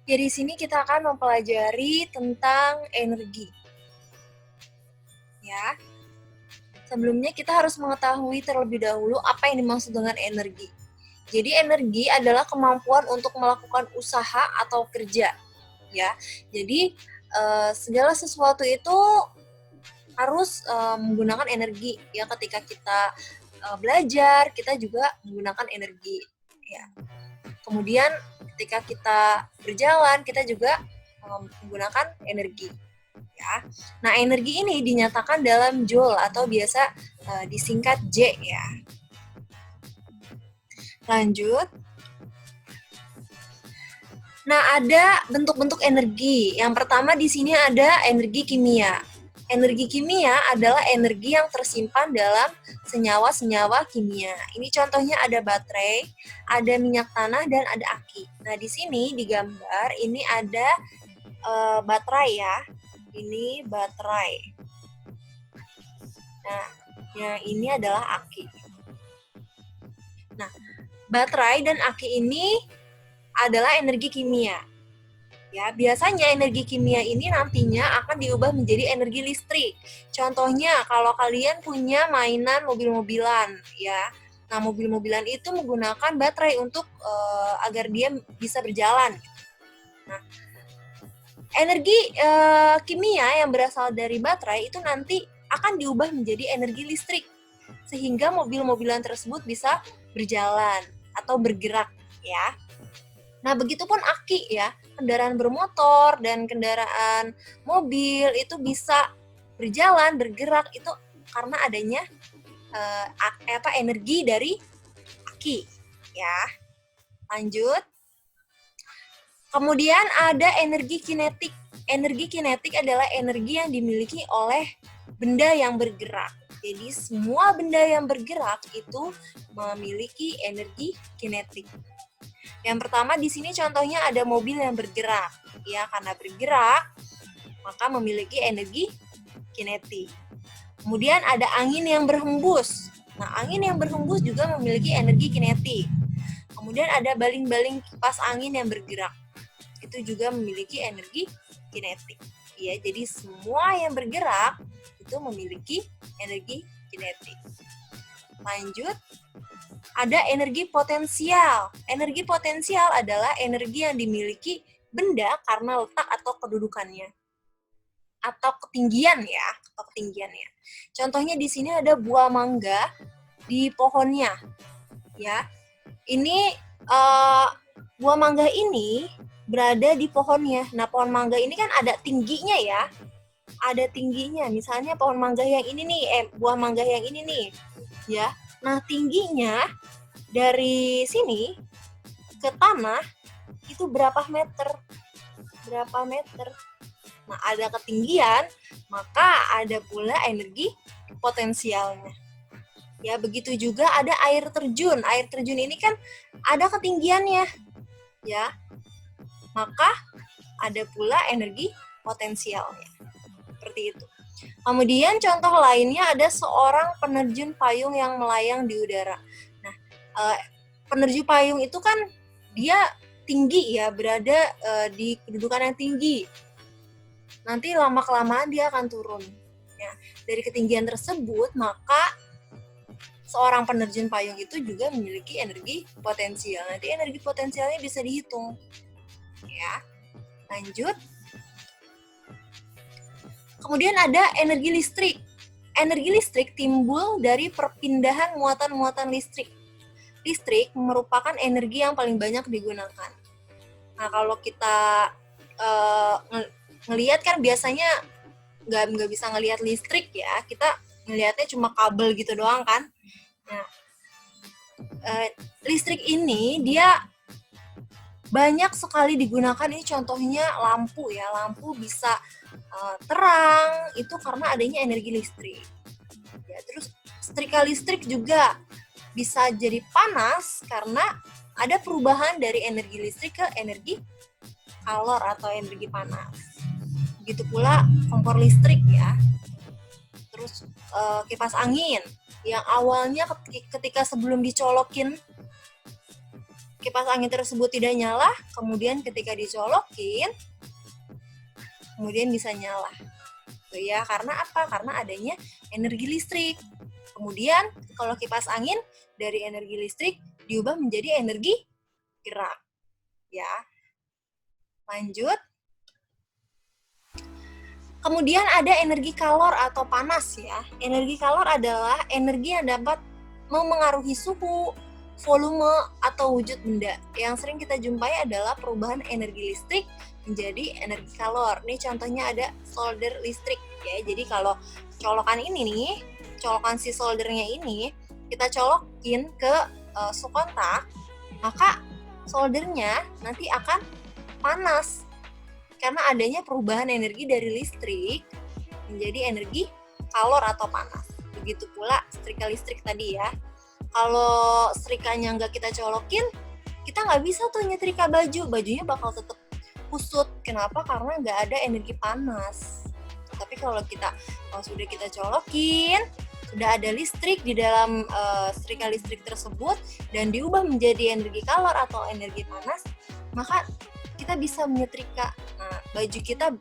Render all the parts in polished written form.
Ya, di sini kita akan mempelajari tentang energi. Ya, sebelumnya kita harus mengetahui terlebih dahulu apa yang dimaksud dengan energi. Jadi energi adalah kemampuan untuk melakukan usaha atau kerja. Ya, jadi segala sesuatu itu harus menggunakan energi. Ya, ketika kita belajar, kita juga menggunakan energi. Ya. Kemudian ketika kita berjalan, kita juga menggunakan energi. Ya. Nah, energi ini dinyatakan dalam joule atau biasa disingkat J ya. Lanjut. Nah, ada bentuk-bentuk energi. Yang pertama di sini ada energi kimia. Energi kimia adalah energi yang tersimpan dalam senyawa-senyawa kimia. Ini contohnya ada baterai, ada minyak tanah, dan ada aki. Nah, di sini digambar ini ada baterai ya. Ini baterai. Nah, yang ini adalah aki. Nah, baterai dan aki ini adalah energi kimia. Ya, biasanya energi kimia ini nantinya akan diubah menjadi energi listrik. Contohnya, kalau kalian punya mainan mobil-mobilan, ya. Nah, mobil-mobilan itu menggunakan baterai untuk agar dia bisa berjalan. Nah, energi kimia yang berasal dari baterai itu nanti akan diubah menjadi energi listrik, sehingga mobil-mobilan tersebut bisa berjalan atau bergerak, ya. Nah, begitupun aki ya, kendaraan bermotor dan kendaraan mobil itu bisa berjalan, bergerak itu karena adanya energi dari aki ya. Lanjut. Kemudian ada energi kinetik. Energi kinetik adalah energi yang dimiliki oleh benda yang bergerak. Jadi semua benda yang bergerak itu memiliki energi kinetik. Yang pertama di sini contohnya ada mobil yang bergerak. Ya, karena bergerak maka memiliki energi kinetik. Kemudian ada angin yang berhembus. Nah, angin yang berhembus juga memiliki energi kinetik. Kemudian ada baling-baling kipas angin yang bergerak. Itu juga memiliki energi kinetik. Ya, jadi semua yang bergerak itu memiliki energi kinetik. Lanjut. Ada energi potensial. Energi potensial adalah energi yang dimiliki benda karena letak atau kedudukannya. Atau ketinggian ya, atau ketinggiannya. Contohnya di sini ada buah mangga di pohonnya. Ya. Ini buah mangga ini berada di pohonnya. Nah, pohon mangga ini kan ada tingginya ya. Ada tingginya. Misalnya pohon mangga yang ini nih, buah mangga yang ini nih. Ya. Nah, tingginya dari sini ke tanah itu berapa meter? Berapa meter? Nah, ada ketinggian, maka ada pula energi potensialnya. Ya, begitu juga ada air terjun. Air terjun ini kan ada ketinggiannya. Ya. Maka ada pula energi potensialnya. Seperti itu. Kemudian contoh lainnya ada seorang penerjun payung yang melayang di udara. Nah, penerjun payung itu kan dia tinggi ya, berada di kedudukan yang tinggi. Nanti lama-kelamaan dia akan turun. Ya, dari ketinggian tersebut, maka seorang penerjun payung itu juga memiliki energi potensial. Nanti energi potensialnya bisa dihitung. Ya, lanjut. Kemudian ada energi listrik. Energi listrik timbul dari perpindahan muatan-muatan listrik. Listrik merupakan energi yang paling banyak digunakan. Nah, kalau kita ngelihat kan biasanya nggak bisa ngelihat listrik ya, kita ngelihatnya cuma kabel gitu doang kan. Nah, listrik ini dia banyak sekali digunakan. Ini contohnya lampu ya, lampu bisa terang itu karena adanya energi listrik. Ya, terus setrika listrik juga bisa jadi panas karena ada perubahan dari energi listrik ke energi kalor atau energi panas. Begitu pula kompor listrik ya. Terus kipas angin yang awalnya ketika sebelum dicolokin kipas angin tersebut tidak nyala, kemudian ketika dicolokin, kemudian bisa nyala. Tuh ya, karena apa? Karena adanya energi listrik. Kemudian kalau kipas angin dari energi listrik diubah menjadi energi gerak. Ya. Lanjut. Kemudian ada energi kalor atau panas ya. Energi kalor adalah energi yang dapat memengaruhi suhu, volume, atau wujud benda. Yang sering kita jumpai adalah perubahan energi listrik menjadi energi kalor. Nih contohnya ada solder listrik ya. Jadi kalau colokan ini nih, colokan si soldernya ini, kita colokin ke kontak, maka soldernya nanti akan panas. Karena adanya perubahan energi dari listrik menjadi energi kalor atau panas. Begitu pula setrika listrik tadi ya. Kalau setrikanya nggak kita colokin, kita nggak bisa tuh nyetrika baju. Bajunya bakal tetap kusut. Kenapa? Karena nggak ada energi panas. Tapi kalau sudah kita colokin, sudah ada listrik di dalam setrika listrik tersebut dan diubah menjadi energi kalor atau energi panas, maka kita bisa menyetrika. Nah, baju kita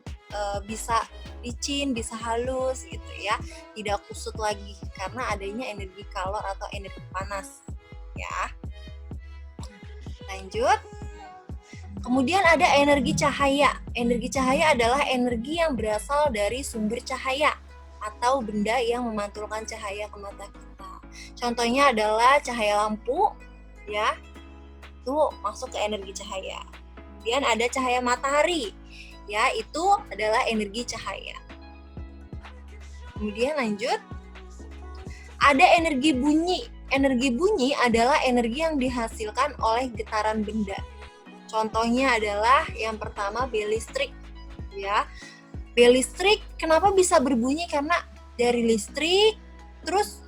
bisa licin, bisa halus gitu ya, tidak kusut lagi karena adanya energi kalor atau energi panas ya. Lanjut. Kemudian ada energi cahaya. Energi cahaya adalah energi yang berasal dari sumber cahaya atau benda yang memantulkan cahaya ke mata kita. Contohnya adalah cahaya lampu ya. Itu masuk ke energi cahaya. Kemudian ada cahaya matahari, ya itu adalah energi cahaya. Kemudian lanjut, ada energi bunyi. Energi bunyi adalah energi yang dihasilkan oleh getaran benda. Contohnya adalah yang pertama bel listrik, ya. Bel listrik kenapa bisa berbunyi? Karena dari listrik, terus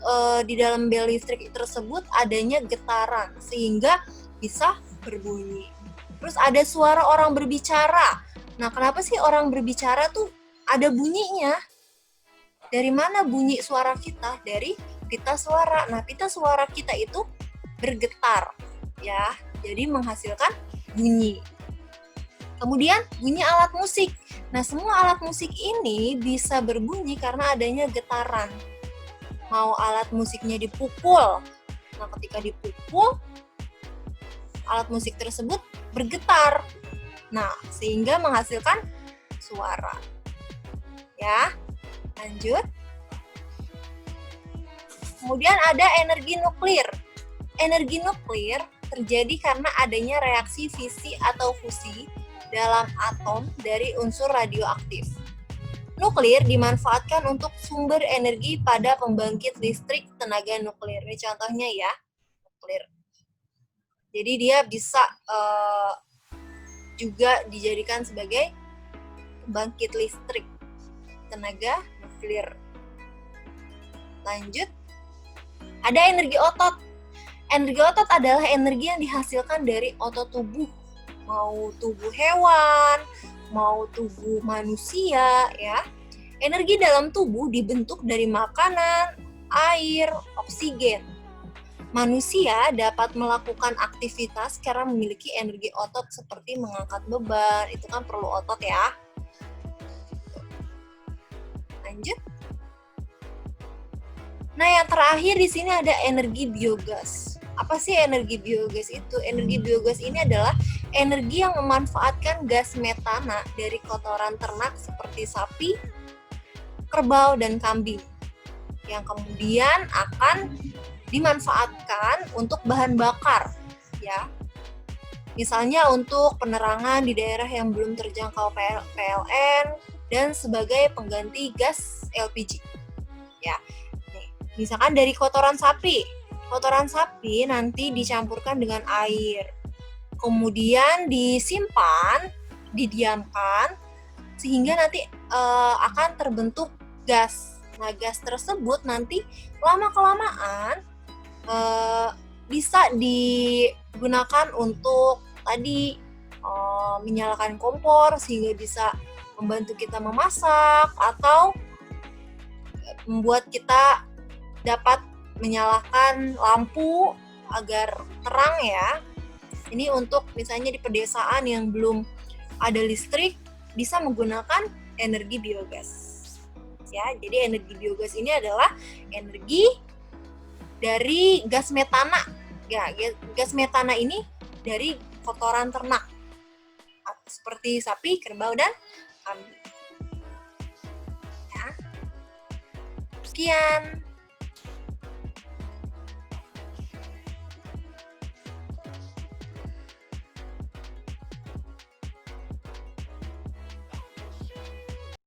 di dalam bel listrik tersebut adanya getaran sehingga bisa berbunyi. Terus ada suara orang berbicara. Nah, kenapa sih orang berbicara tuh ada bunyinya? Dari mana bunyi suara kita? Dari pita suara. Nah, pita suara kita itu bergetar, ya. Jadi menghasilkan bunyi. Kemudian bunyi alat musik. Nah, semua alat musik ini bisa berbunyi karena adanya getaran. Mau alat musiknya dipukul. Nah, ketika dipukul, alat musik tersebut bergetar. Nah, sehingga menghasilkan suara. Ya, lanjut. Kemudian ada energi nuklir. Energi nuklir terjadi karena adanya reaksi fisi atau fusi dalam atom dari unsur radioaktif. Nuklir dimanfaatkan untuk sumber energi pada pembangkit listrik tenaga nuklir. Ini contohnya ya, nuklir. Jadi dia bisa juga dijadikan sebagai pembangkit listrik tenaga nuklir. Lanjut, ada energi otot. Energi otot adalah energi yang dihasilkan dari otot tubuh, mau tubuh hewan, mau tubuh manusia, ya. Energi dalam tubuh dibentuk dari makanan, air, oksigen. Manusia dapat melakukan aktivitas karena memiliki energi otot seperti mengangkat beban, itu kan perlu otot ya. Lanjut. Nah, yang terakhir di sini ada energi biogas. Apa sih energi biogas itu? Energi biogas ini adalah energi yang memanfaatkan gas metana dari kotoran ternak seperti sapi, kerbau, dan kambing, yang kemudian akan dimanfaatkan untuk bahan bakar, ya. Misalnya untuk penerangan di daerah yang belum terjangkau PLN dan sebagai pengganti gas LPG. Ya. Nih, misalkan dari kotoran sapi. Kotoran sapi nanti dicampurkan dengan air. Kemudian disimpan, didiamkan sehingga nanti akan terbentuk gas. Nah, gas tersebut nanti lama-kelamaan bisa digunakan untuk tadi menyalakan kompor sehingga bisa membantu kita memasak atau membuat kita dapat menyalakan lampu agar terang ya. Ini untuk misalnya di pedesaan yang belum ada listrik, bisa menggunakan energi biogas. Ya, jadi energi biogas ini adalah energi dari gas metana. Ya, gas metana ini dari kotoran ternak seperti sapi, kerbau, dan kambing. Ya. Sekian.